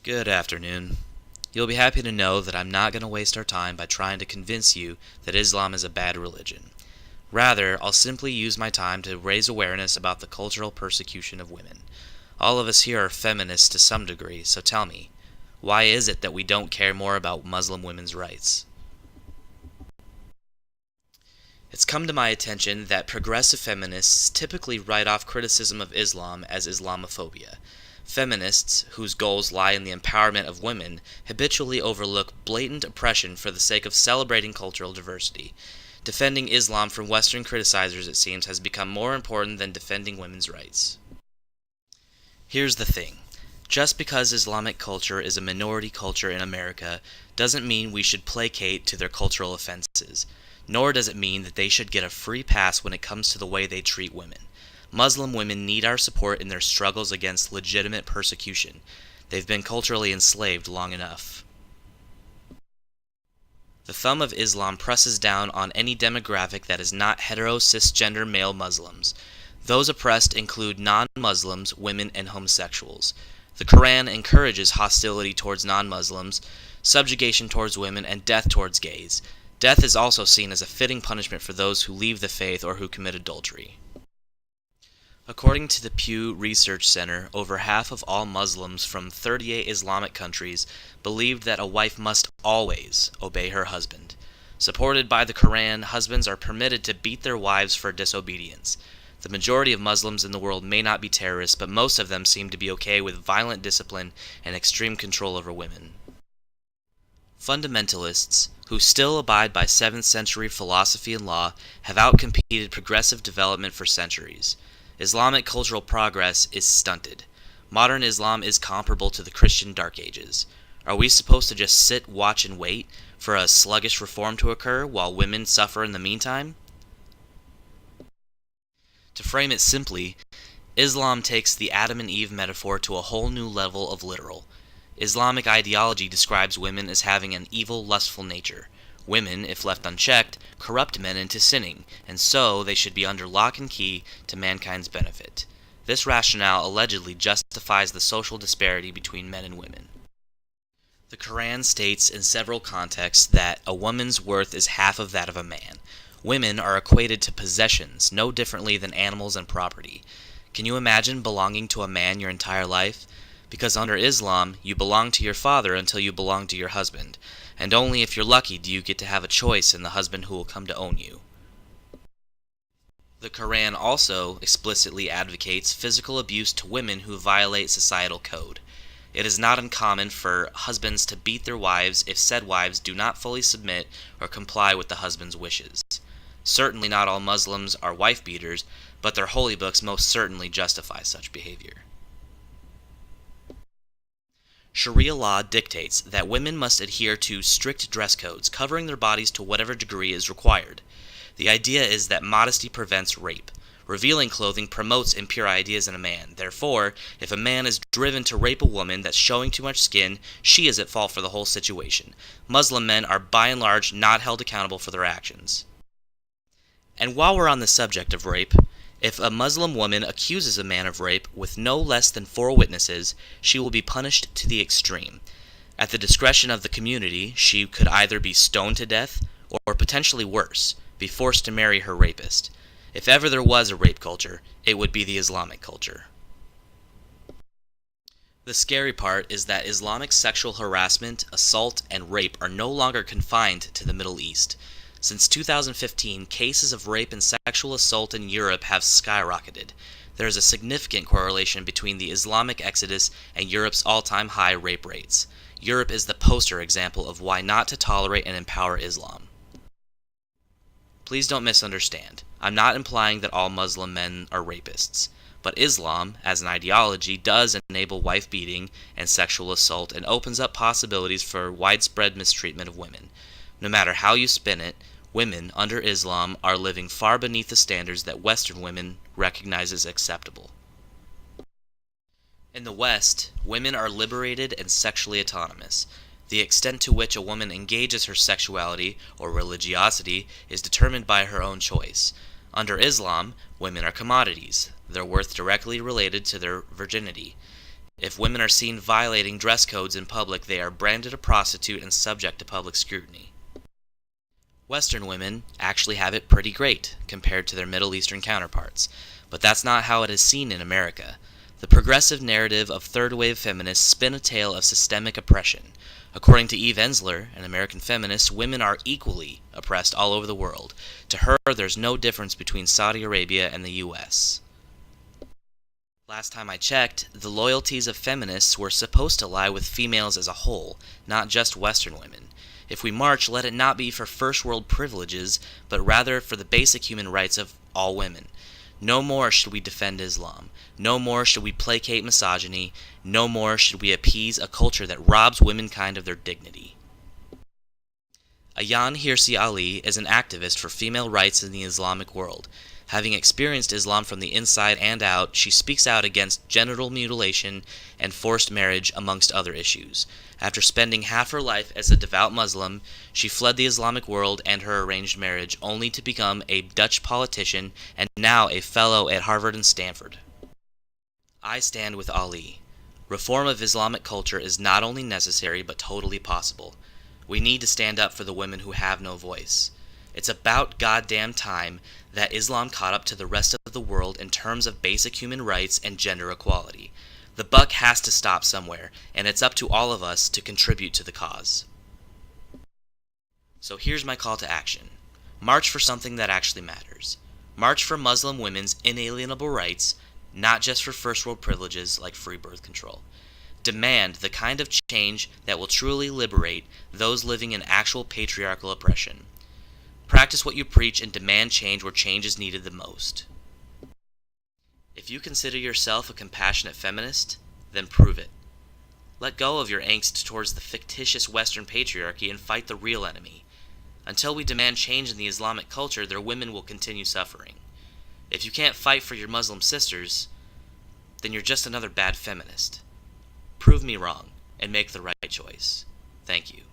Good afternoon. You'll be happy to know that I'm not going to waste our time by trying to convince you that Islam is a bad religion. Rather, I'll simply use my time to raise awareness about the cultural persecution of women. All of us here are feminists to some degree, so tell me, why is it that we don't care more about Muslim women's rights? It's come to my attention that progressive feminists typically write off criticism of Islam as Islamophobia. Feminists, whose goals lie in the empowerment of women, habitually overlook blatant oppression for the sake of celebrating cultural diversity. Defending Islam from Western criticizers, it seems, has become more important than defending women's rights. Here's the thing. Just because Islamic culture is a minority culture in America doesn't mean we should placate to their cultural offenses, nor does it mean that they should get a free pass when it comes to the way they treat women. Muslim women need our support in their struggles against legitimate persecution. They've been culturally enslaved long enough. The thumb of Islam presses down on any demographic that is not hetero-cisgender male Muslims. Those oppressed include non-Muslims, women, and homosexuals. The Quran encourages hostility towards non-Muslims, subjugation towards women, and death towards gays. Death is also seen as a fitting punishment for those who leave the faith or who commit adultery. According to the Pew Research Center, over half of all Muslims from 38 Islamic countries believed that a wife must always obey her husband. Supported by the Quran, husbands are permitted to beat their wives for disobedience. The majority of Muslims in the world may not be terrorists, but most of them seem to be okay with violent discipline and extreme control over women. Fundamentalists, who still abide by 7th century philosophy and law, have outcompeted progressive development for centuries. Islamic cultural progress is stunted. Modern Islam is comparable to the Christian Dark Ages. Are we supposed to just sit, watch, and wait for a sluggish reform to occur while women suffer in the meantime? To frame it simply, Islam takes the Adam and Eve metaphor to a whole new level of literal. Islamic ideology describes women as having an evil, lustful nature. Women, if left unchecked, corrupt men into sinning, and so they should be under lock and key to mankind's benefit. This rationale allegedly justifies the social disparity between men and women. The Quran states in several contexts that a woman's worth is half of that of a man. Women are equated to possessions, no differently than animals and property. Can you imagine belonging to a man your entire life? Because under Islam, you belong to your father until you belong to your husband, and only if you're lucky do you get to have a choice in the husband who will come to own you. The Quran also explicitly advocates physical abuse to women who violate societal code. It is not uncommon for husbands to beat their wives if said wives do not fully submit or comply with the husband's wishes. Certainly not all Muslims are wife beaters, but their holy books most certainly justify such behavior. Sharia law dictates that women must adhere to strict dress codes, covering their bodies to whatever degree is required. The idea is that modesty prevents rape. Revealing clothing promotes impure ideas in a man. Therefore, if a man is driven to rape a woman that's showing too much skin, she is at fault for the whole situation. Muslim men are by and large not held accountable for their actions. And while we're on the subject of rape, if a Muslim woman accuses a man of rape with no less than 4 witnesses, she will be punished to the extreme. At the discretion of the community, she could either be stoned to death, or potentially worse, be forced to marry her rapist. If ever there was a rape culture, it would be the Islamic culture. The scary part is that Islamic sexual harassment, assault, and rape are no longer confined to the Middle East. Since 2015, cases of rape and sexual assault in Europe have skyrocketed. There is a significant correlation between the Islamic exodus and Europe's all-time high rape rates. Europe is the poster example of why not to tolerate and empower Islam. Please don't misunderstand. I'm not implying that all Muslim men are rapists. But Islam, as an ideology, does enable wife beating and sexual assault and opens up possibilities for widespread mistreatment of women. No matter how you spin it, women under Islam are living far beneath the standards that Western women recognize as acceptable. In the West, women are liberated and sexually autonomous. The extent to which a woman engages her sexuality or religiosity is determined by her own choice. Under Islam, women are commodities, their worth directly related to their virginity. If women are seen violating dress codes in public, they are branded a prostitute and subject to public scrutiny. Western women actually have it pretty great compared to their Middle Eastern counterparts, but that's not how it is seen in America. The progressive narrative of third-wave feminists spin a tale of systemic oppression. According to Eve Ensler, an American feminist, women are equally oppressed all over the world. To her, there's no difference between Saudi Arabia and the U.S. Last time I checked, the loyalties of feminists were supposed to lie with females as a whole, not just Western women. If we march, let it not be for first world privileges, but rather for the basic human rights of all women. No more should we defend Islam. No more should we placate misogyny. No more should we appease a culture that robs womankind of their dignity. Ayaan Hirsi Ali is an activist for female rights in the Islamic world. Having experienced Islam from the inside and out, she speaks out against genital mutilation and forced marriage, amongst other issues. After spending half her life as a devout Muslim, she fled the Islamic world and her arranged marriage, only to become a Dutch politician and now a fellow at Harvard and Stanford. I stand with Ali. Reform of Islamic culture is not only necessary but totally possible. We need to stand up for the women who have no voice. It's about goddamn time that Islam caught up to the rest of the world in terms of basic human rights and gender equality. The buck has to stop somewhere, and it's up to all of us to contribute to the cause. So here's my call to action. March for something that actually matters. March for Muslim women's inalienable rights, not just for first world privileges like free birth control. Demand the kind of change that will truly liberate those living in actual patriarchal oppression. Practice what you preach and demand change where change is needed the most. If you consider yourself a compassionate feminist, then prove it. Let go of your angst towards the fictitious Western patriarchy and fight the real enemy. Until we demand change in the Islamic culture, their women will continue suffering. If you can't fight for your Muslim sisters, then you're just another bad feminist. Prove me wrong and make the right choice. Thank you.